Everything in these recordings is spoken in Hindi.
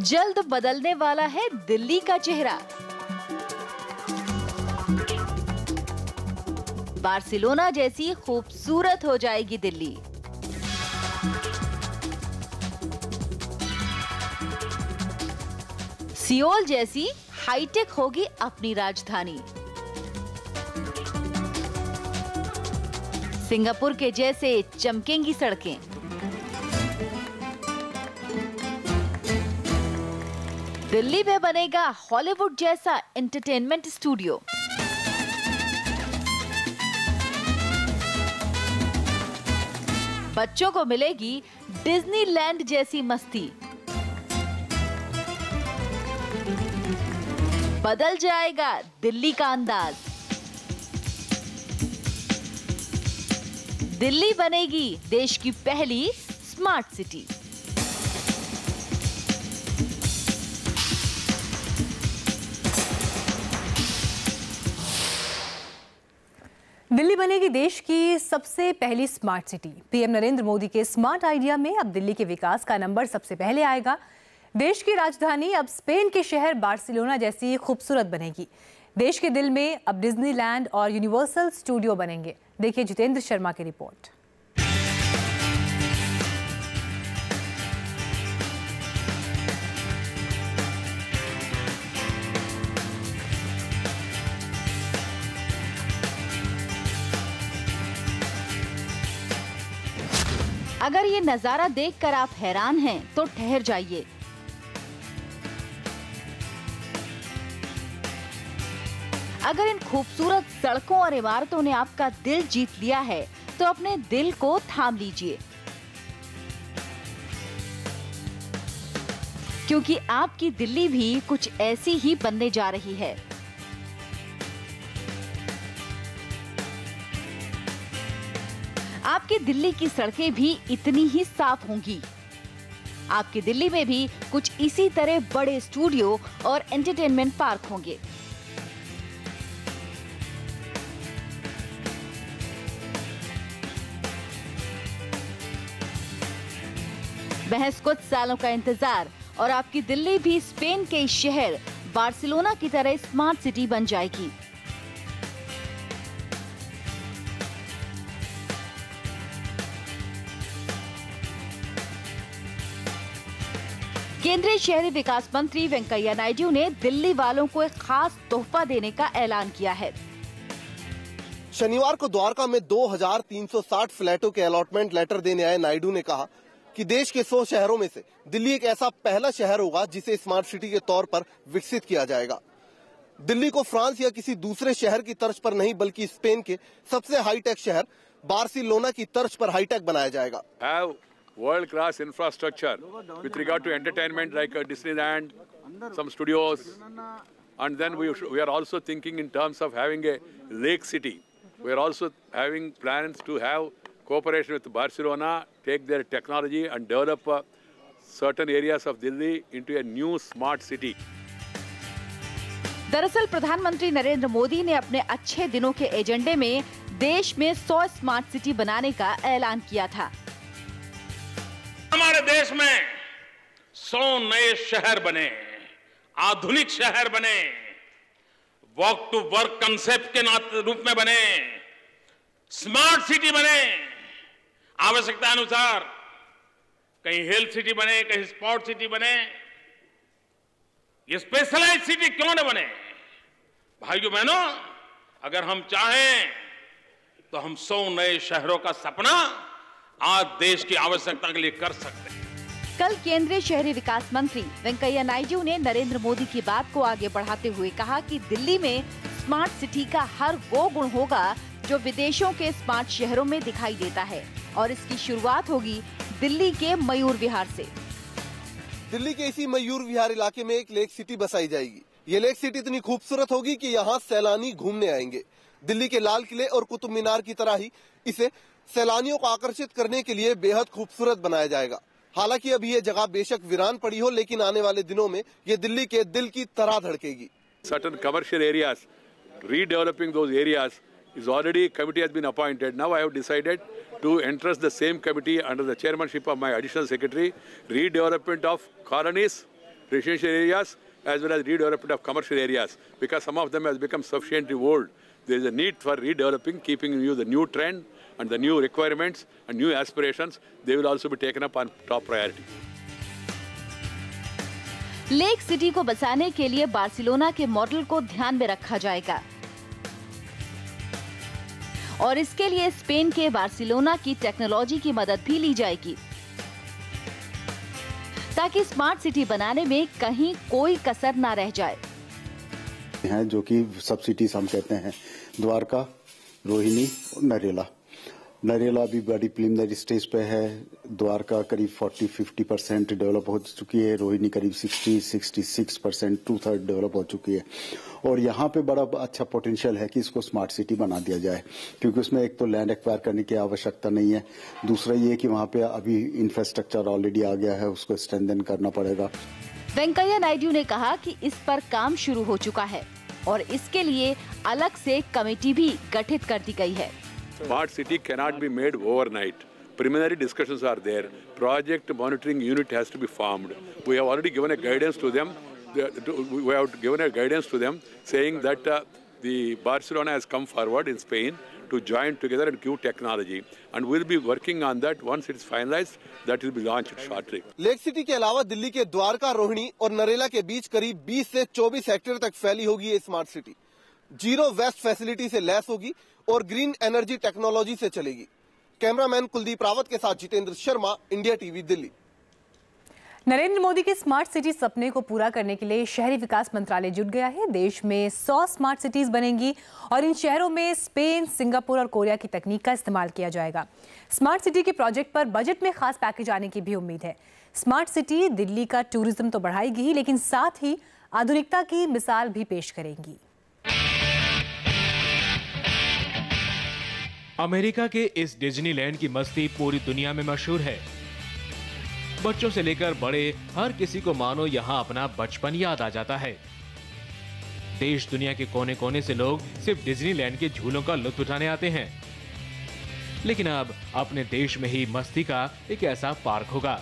जल्द बदलने वाला है दिल्ली का चेहरा। बार्सिलोना जैसी खूबसूरत हो जाएगी दिल्ली। सियोल जैसी हाईटेक होगी अपनी राजधानी। सिंगापुर के जैसे चमकेंगी सड़कें। दिल्ली में बनेगा हॉलीवुड जैसा एंटरटेनमेंट स्टूडियो। बच्चों को मिलेगी डिज्नीलैंड जैसी मस्ती। बदल जाएगा दिल्ली का अंदाज। दिल्ली बनेगी देश की पहली स्मार्ट सिटी। दिल्ली बनेगी देश की सबसे पहली smart city. PM Narendra Modi के स्मार्ट आइडिया में अब दिल्ली के विकास का नंबर सबसे पहले आएगा। देश की राजधानी अब स्पेन के शहर बार्सिलोना जैसी खूबसूरत बनेगी। देश के दिल में अब डिज्नीलैंड और यूनिवर्सल स्टूडियो बनेंगे। देखिए जितेंद्र शर्मा की रिपोर्ट। अगर ये नजारा देखकर आप हैरान हैं, तो ठहर जाइए। अगर इन खूबसूरत सड़कों और इमारतों ने आपका दिल जीत लिया है, तो अपने दिल को थाम लीजिए, क्योंकि आपकी दिल्ली भी कुछ ऐसी ही बनने जा रही है। आपकी दिल्ली की सड़कें भी इतनी ही साफ होंगी। आपकी दिल्ली में भी कुछ इसी तरह बड़े स्टूडियो और एंटरटेनमेंट पार्क होंगे। महज कुछ सालों का इंतजार और आपकी दिल्ली भी स्पेन के शहर बार्सिलोना की तरह स्मार्ट सिटी बन जाएगी। केंद्रीय शहरी विकास मंत्री वेंकैया नायडू ने दिल्ली वालों को एक खास तोहफा देने का ऐलान किया है। शनिवार को द्वारका में 2360 फ्लैटों के अलॉटमेंट लेटर देने आए नायडू ने कहा कि देश के 100 शहरों में से दिल्ली एक ऐसा पहला शहर होगा जिसे स्मार्ट सिटी के तौर पर विकसित किया जाएगा। दिल्ली को फ्रांस या किसी दूसरे शहर की तर्ज पर नहीं, बल्कि स्पेन के सबसे हाईटेक शहर बार्सिलोना की तर्ज पर हाईटेक बनाया जाएगा। World-class infrastructure with regard to entertainment like Disneyland, some studios, and then we are also thinking in terms of having a lake city. We are also having plans to have cooperation with Barcelona, take their technology and develop certain areas of Delhi into a new smart city. दरअसल प्रधानमंत्री नरेंद्र मोदी ने अपने अच्छे दिनों के एजेंडे में देश में 100 स्मार्ट सिटी बनाने का ऐलान किया था। हमारे देश में 100 नए शहर बने, आधुनिक शहर बने, वॉक टू वर्क कंसेप्ट के रूप में बने, स्मार्ट सिटी बने, आवश्यकता अनुसार कहीं हेल्थ सिटी बने, कहीं स्पोर्ट सिटी बने। ये स्पेशलाइज्ड सिटी क्यों न बने? भाइयों बहनों, अगर हम चाहें तो हम 100 नए शहरों का सपना आज देश की आवश्यकता के लिए कर सकते हैं। कल केंद्रीय शहरी विकास मंत्री वेंकैया नायडू ने नरेंद्र मोदी की बात को आगे बढ़ाते हुए कहा कि दिल्ली में स्मार्ट सिटी का हर वो गुण होगा जो विदेशों के स्मार्ट शहरों में दिखाई देता है, और इसकी शुरुआत होगी दिल्ली के मयूर विहार से। दिल्ली के इसी मयूर विहार इलाके में एक लेक सिटी बसाई जाएगी। ये लेक सिटी इतनी खूबसूरत होगी कि यहाँ सैलानी घूमने आएंगे। दिल्ली के लाल किले और कुतुब मीनार की तरह ही इसे सैलानियों को आकर्षित करने के लिए बेहद खूबसूरत बनाया जाएगा। हालांकि अभी ये जगह बेशक वीरान पड़ी हो, लेकिन आने वाले दिनों में ये दिल्ली के दिल की तरह धड़केगी। Certain commercial areas, redeveloping those areas is already committee has been appointed. Now I have decided to entrust the same committee under the chairmanship of my additional secretary, redevelopment of colonies residential areas as well as redevelopment of commercial areas, because some of them has become sufficiently old. There is a need for redeveloping, keeping in view the new trend and the new requirements and new aspirations. They will also be taken up on top priority. Lake city को बसाने के लिए बार्सिलोना के मॉडल को ध्यान में रखा जाएगा और इसके लिए स्पेन के बार्सिलोना की टेक्नोलॉजी की मदद भी ली जाएगी ताकि स्मार्ट सिटी बनाने में कहीं कोई कसर ना रह जाए। हैं जो कि सब सिटीज हम कहते हैं, द्वारका, रोहिणी और नरेला भी बड़ी प्रिलिमिनरी स्टेज पे है। द्वारका करीब 40-50% डेवलप हो चुकी है, रोहिणी करीब 60-66%, 2/3 डेवलप हो चुकी है। और यहाँ पे बड़ा अच्छा पोटेंशियल है कि इसको स्मार्ट सिटी बना दिया जाए, क्योंकि उसमें एक तो लैंड एक्वायर करने की आवश्यकता नहीं है, दूसरा ये कि वहाँ पे अभी इंफ्रास्ट्रक्चर ऑलरेडी आ गया है, उसको स्ट्रेंथन करना पड़ेगा। वेंकैया नायडू ने कहा कि इस पर काम शुरू हो चुका है और इसके लिए अलग से कमेटी भी गठित कर दी गई है। Smart city cannot be made overnight. Preliminary discussions are there. Project monitoring unit has to be formed. We have already given a guidance to them. We have given a guidance to them saying that the Barcelona has come forward in Spain to join together and give technology. And we'll be working on that once it's finalized. That will be launched shortly. Lake city के अलावा दिल्ली के द्वारका, रोहिणी और नरेला के बीच करीब 20 से 24 हेक्टेयर तक फैली होगी ये smart city. Zero waste facility से लैस होगी और ग्रीन एनर्जी टेक्नोलॉजी से चलेगी। कैमरामैन कुलदीप रावत के साथ जितेंद्र शर्मा, इंडिया टीवी, दिल्ली। नरेंद्र मोदी के स्मार्ट सिटी सपने को पूरा करने के लिए शहरी विकास मंत्रालय जुट गया है। देश में 100 स्मार्ट सिटीज बनेंगी और इन शहरों में स्पेन, सिंगापुर और कोरिया की तकनीक का इस्तेमाल किया जाएगा। स्मार्ट सिटी के प्रोजेक्ट पर बजट में खास पैकेज आने की भी उम्मीद है। स्मार्ट सिटी दिल्ली का टूरिज्म तो बढ़ाएगी ही, लेकिन साथ ही आधुनिकता की मिसाल भी पेश करेंगी। अमेरिका के इस डिज्नीलैंड की मस्ती पूरी दुनिया में मशहूर है। बच्चों से लेकर बड़े हर किसी को मानो यहाँ अपना बचपन याद आ जाता है। देश दुनिया के कोने कोने से लोग सिर्फ डिज्नीलैंड के झूलों का लुत्फ उठाने आते हैं, लेकिन अब अपने देश में ही मस्ती का एक ऐसा पार्क होगा।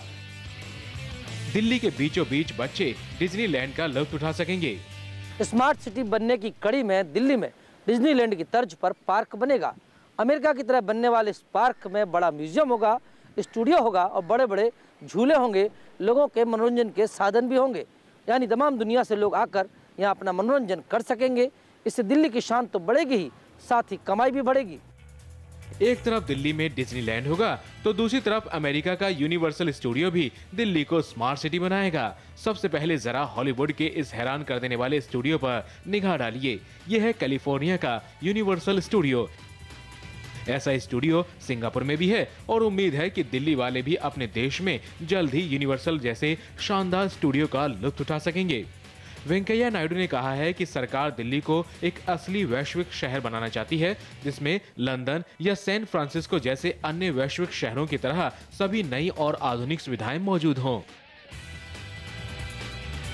दिल्ली के बीचों बीच बच्चे डिज्नीलैंड का लुत्फ उठा सकेंगे। स्मार्ट सिटी बनने की कड़ी में दिल्ली में डिज्नीलैंड की तर्ज पर पार्क बनेगा। अमेरिका की तरह बनने वाले इस पार्क में बड़ा म्यूजियम होगा, स्टूडियो होगा और बड़े बड़े झूले होंगे। लोगों के मनोरंजन के साधन भी होंगे, यानी तमाम दुनिया से लोग आकर यहाँ अपना मनोरंजन कर सकेंगे। इससे दिल्ली की शान तो बढ़ेगी ही, साथ ही कमाई भी बढ़ेगी। एक तरफ दिल्ली में डिज्नीलैंड होगा तो दूसरी तरफ अमेरिका का यूनिवर्सल स्टूडियो भी दिल्ली को स्मार्ट सिटी बनाएगा। सबसे पहले जरा हॉलीवुड के इस हैरान कर देने वाले स्टूडियो पर निगाह डालिए। यह है कैलिफोर्निया का यूनिवर्सल स्टूडियो। ऐसा स्टूडियो सिंगापुर में भी है और उम्मीद है कि दिल्ली वाले भी अपने देश में जल्द ही यूनिवर्सल जैसे शानदार स्टूडियो का लुत्फ उठा सकेंगे। वेंकैया नायडू ने कहा है कि सरकार दिल्ली को एक असली वैश्विक शहर बनाना चाहती है, जिसमें लंदन या सैन फ्रांसिस्को जैसे अन्य वैश्विक शहरों की तरह सभी नई और आधुनिक सुविधाएं मौजूद हों।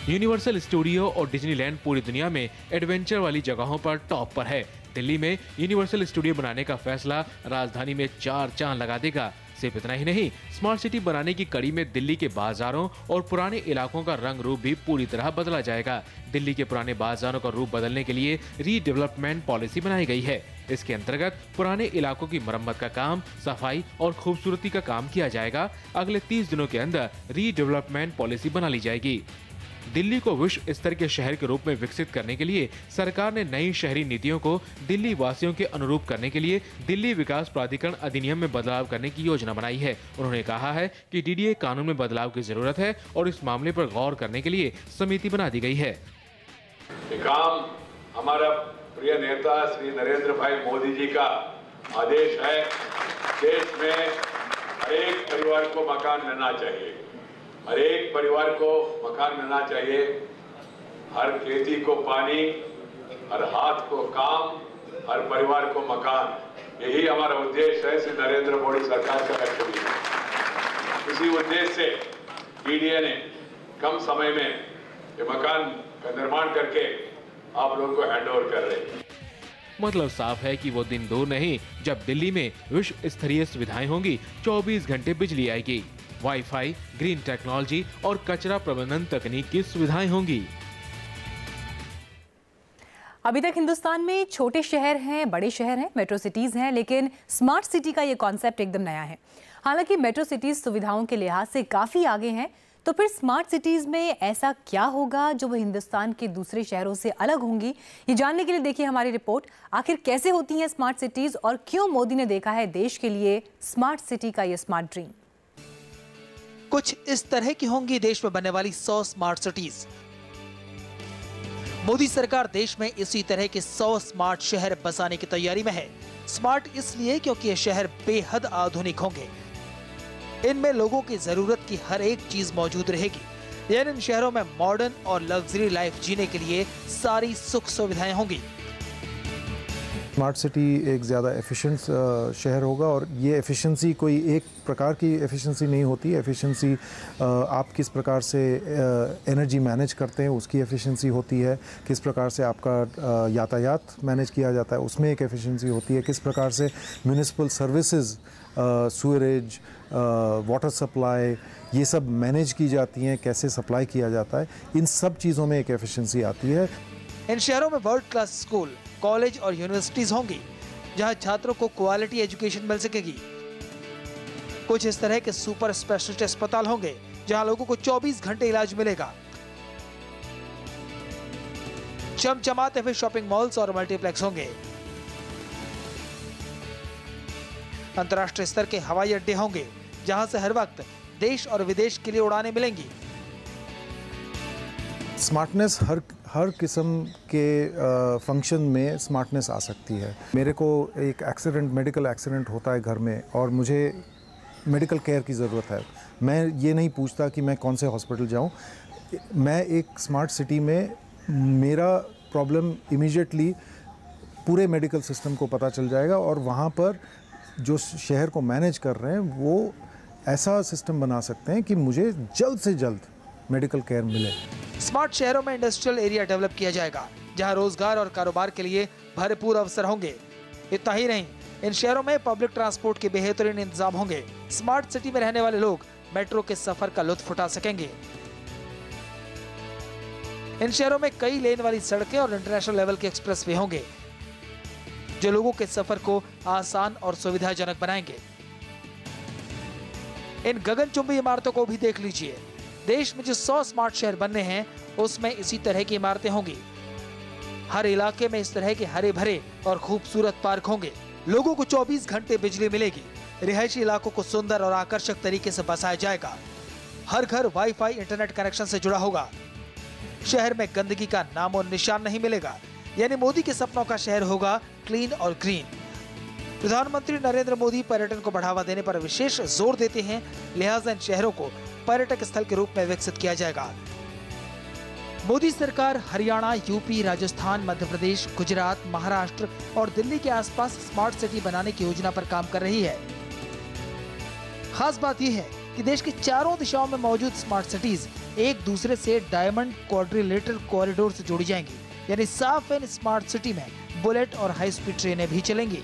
यूनिवर्सल स्टूडियो और डिज्नीलैंड पूरी दुनिया में एडवेंचर वाली जगहों पर टॉप पर है। दिल्ली में यूनिवर्सल स्टूडियो बनाने का फैसला राजधानी में 4 चांद लगा देगा। सिर्फ इतना ही नहीं, स्मार्ट सिटी बनाने की कड़ी में दिल्ली के बाजारों और पुराने इलाकों का रंग रूप भी पूरी तरह बदला जाएगा। दिल्ली के पुराने बाजारों का रूप बदलने के लिए रीडेवलपमेंट पॉलिसी बनाई गई है। इसके अंतर्गत पुराने इलाकों की मरम्मत का काम, सफाई और खूबसूरती का काम किया जाएगा। अगले 30 दिनों के अंदर रीडेवलपमेंट पॉलिसी बना ली जाएगी। दिल्ली को विश्व स्तर के शहर के रूप में विकसित करने के लिए सरकार ने नई शहरी नीतियों को दिल्ली वासियों के अनुरूप करने के लिए दिल्ली विकास प्राधिकरण अधिनियम में बदलाव करने की योजना बनाई है। उन्होंने कहा है कि डीडीए कानून में बदलाव की जरूरत है और इस मामले पर गौर करने के लिए समिति बना दी गई है। काम हमारा प्रिय नेता श्री नरेंद्र भाई मोदी जी का आदेश है। देश में हर एक परिवार को मकान मिलना चाहिए, हर एक परिवार को मकान मिलना चाहिए, हर खेती को पानी, हर हाथ को काम, हर परिवार को मकान। यही हमारा उद्देश्य है श्री नरेंद्र मोदी सरकार का लक्ष्य है। इसी उद्देश्य से डीडीए ने कम समय में ये मकान का निर्माण करके आप लोगों को हैंड ओवर कर रहे हैं। मतलब साफ है कि वो दिन दूर नहीं जब दिल्ली में विश्व स्तरीय सुविधाएं होंगी, 24 घंटे बिजली आएगी। वाईफाई, ग्रीन टेक्नोलॉजी और कचरा प्रबंधन तकनीक की सुविधाएं होंगी। अभी तक हिंदुस्तान में छोटे शहर हैं, बड़े शहर हैं, मेट्रो सिटीज हैं, लेकिन स्मार्ट सिटी का ये कॉन्सेप्ट एकदम नया है। हालांकि मेट्रो सिटीज सुविधाओं के लिहाज से काफी आगे हैं, तो फिर स्मार्ट सिटीज में ऐसा क्या होगा जो वो हिंदुस्तान के दूसरे शहरों से अलग होंगी? ये जानने के लिए देखिए हमारी रिपोर्ट। आखिर कैसे होती हैं स्मार्ट सिटीज और क्यों मोदी ने देखा है देश के लिए स्मार्ट सिटी का ये स्मार्ट ड्रीम? कुछ इस तरह की होंगी देश में बनने वाली 100 स्मार्ट सिटीज। मोदी सरकार देश में इसी तरह के 100 स्मार्ट शहर बसाने की तैयारी में है। स्मार्ट इसलिए क्योंकि ये शहर बेहद आधुनिक होंगे। इनमें लोगों की जरूरत की हर एक चीज मौजूद रहेगी। यानी इन शहरों में मॉडर्न और लग्जरी लाइफ जीने के लिए सारी सुख सुविधाएं होंगी। स्मार्ट सिटी एक ज़्यादा एफिशिएंट शहर होगा और ये एफिशिएंसी कोई एक प्रकार की एफिशिएंसी नहीं होती। एफिशिएंसी आप किस प्रकार से एनर्जी मैनेज करते हैं उसकी एफिशिएंसी होती है, किस प्रकार से आपका यातायात मैनेज किया जाता है उसमें एक एफिशिएंसी होती है, किस प्रकार से municipal services, sewerage, water supply ये सब मैनेज की जाती हैं, कैसे सप्लाई किया जाता है, इन सब चीज़ों में एक एफिशिएंसी आती है। इन शहरों में वर्ल्ड क्लास स्कूल, कॉलेज और यूनिवर्सिटीज होंगी जहां छात्रों को क्वालिटी एजुकेशन मिल सकेगी। कुछ इस तरह के सुपर स्पेशलिस्ट अस्पताल होंगे जहां लोगों को 24 घंटे इलाज मिलेगा। चमचमाते हुए शॉपिंग मॉल्स और मल्टीप्लेक्स होंगे। अंतर्राष्ट्रीय स्तर के हवाई अड्डे होंगे जहां से हर वक्त देश और विदेश के लिए उड़ानें मिलेंगी। स्मार्टनेस हर किस्म के फंक्शन में स्मार्टनेस आ सकती है। मेरे को एक मेडिकल एक्सीडेंट होता है घर में और मुझे मेडिकल केयर की ज़रूरत है। मैं ये नहीं पूछता कि मैं कौन से हॉस्पिटल जाऊं। मैं एक स्मार्ट सिटी में मेरा प्रॉब्लम इमीडिएटली पूरे मेडिकल सिस्टम को पता चल जाएगा और वहाँ पर जो शहर को मैनेज कर रहे हैं वो ऐसा सिस्टम बना सकते हैं कि मुझे जल्द से जल्द मेडिकल केयर मिले। स्मार्ट शहरों में इंडस्ट्रियल एरिया डेवलप किया जाएगा जहां रोजगार और कारोबार के लिए भरपूर अवसर होंगे। इतना ही नहीं, इन शहरों में पब्लिक ट्रांसपोर्ट के बेहतरीन इंतजाम होंगे। स्मार्ट सिटी में रहने वाले लोग मेट्रो के सफर का लुत्फ उठा सकेंगे। इन शहरों में कई लेन वाली सड़कें और इंटरनेशनल लेवल के एक्सप्रेसवे होंगे जो लोगों के सफर को आसान और सुविधाजनक बनाएंगे। इन गगनचुंबी इमारतों को भी देख लीजिए। देश में जो 100 स्मार्ट शहर बनने हैं उसमें इसी तरह की इमारतें होंगी। हर इलाके में इस तरह के हरे भरे और खूबसूरत पार्क होंगे। लोगों को 24 घंटे बिजली मिलेगी। रिहायशी इलाकों को सुंदर और आकर्षक तरीके से बसाया जाएगा। हर घर वाईफाई इंटरनेट कनेक्शन से जुड़ा होगा। शहर में गंदगी का नामो निशान नहीं मिलेगा। यानी मोदी के सपनों का शहर होगा क्लीन और ग्रीन। प्रधानमंत्री नरेंद्र मोदी पर्यटन को बढ़ावा देने पर विशेष जोर देते हैं, लिहाजा इन शहरों को पर्यटक स्थल के रूप में विकसित किया जाएगा। मोदी सरकार हरियाणा, यूपी, राजस्थान, मध्य प्रदेश, गुजरात, महाराष्ट्र और दिल्ली के आसपास स्मार्ट सिटी बनाने की योजना पर काम कर रही है। खास बात यह है कि देश की चारों दिशाओं में मौजूद स्मार्ट सिटीज एक दूसरे से डायमंड क्वाड्रिलेटरल कॉरिडोर से जोड़ी जाएंगी। यानी साफ इन स्मार्ट सिटी में बुलेट और हाई स्पीड ट्रेनें भी चलेंगी।